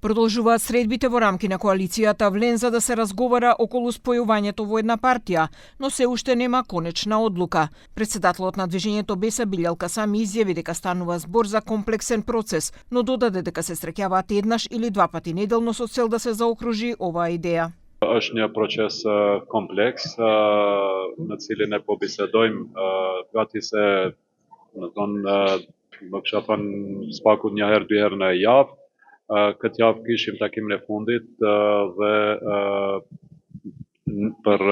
Продолжуваат средбите во рамки на коалицијата Влен за да се разговара околу спојувањето во една партија, но се уште нема конечна одлука. Председателот на движењето Беса Билјал Касами изјави дека станува збор за комплексен процес, но додаде дека се среќаваат еднаш или два пати неделно со цел да се заокружи оваа идеја. Është një proces kompleks në cilin e po bisedojmë gati se më kisha thënë spaku një herë, dy herë në javë. Këtë javë kishim takimin e fundit dhe për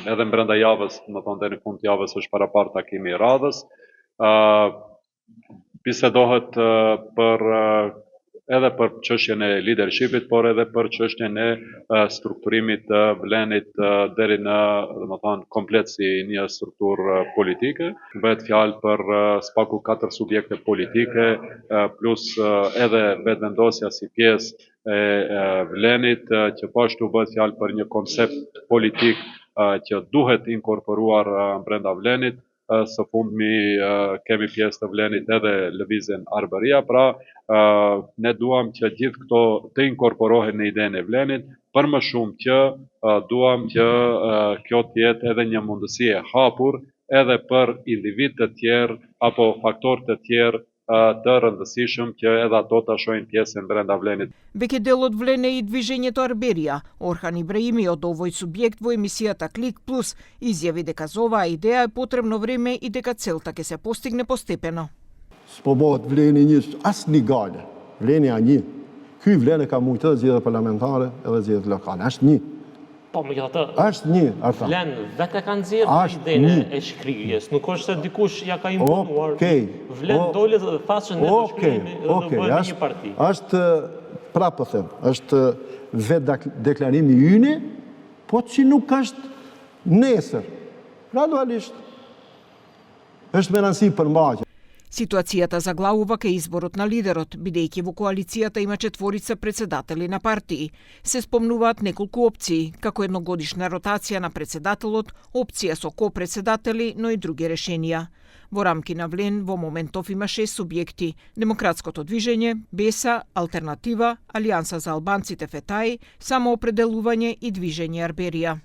edhe brenda javës, më thonë deri në fund të javës është parapar takimi i radhës. Bisedohet edhe për çështjen e leadershipit, por edhe për çështjen e strukturimit të Vlenit deri në, domethënë, komplet si një strukturë politike. Bëhet fjalë për spaku 4 subjekte politike, plus edhe vetëvendosja si pjesë e Vlenit, që po ashtu bëhet fjalë për një koncept politik që duhet inkorporuar brenda Vlenit. Së fundmi kemi pjesë të Vlenit edhe lëvizjen Arbëria, pra ne duam që gjithë këto të inkorporohen në idenë e Vlenit, për më shumë që duam që kjo të jetë edhe një mundësi e hapur edhe për individ të tjerë apo faktor të tjerë të rëndësishëm që edhe ato të shohin pjesën brenda Vlenit. Веќе Влен е и движењето Арберија. Орхан Ибраими од овој субјект во емисијата Клик Плюс изјави дека за оваа идеја е потребно време и дека целта ќе се постигне постепено. S'po bëhet Vleni një asnjë gale. Vleni a një. Ky Vlen ka mujtë të zgjedhje parlamentare edhe zgjedhje lokale. Është një. Po më atë. Është një, Arta. Vlen vetë ka nxjerrë idenë e shkrirjes. Nuk është se dikush ja ka imponuar. Vlen dole dhe thashë në shkrimi dhe bëhet një parti. Është prapë them, është vetë deklarimi ynë, po që nuk është nesër. Gradualisht. Është menansij përmbajtje. Ситуацијата заглавува кај изборот на лидерот, бидејќи во коалицијата има 4 председатели на партии. Се спомнуваат неколку опции, како едногодишна ротација на председателот, опција со ко-председатели, но и други решенија. Во рамки на Влен во моментов има 6 субјекти: Демократското движење, Беса, Алтернатива, Алијанса за албанците Фетаи, Самоопределување и Движење Арберија.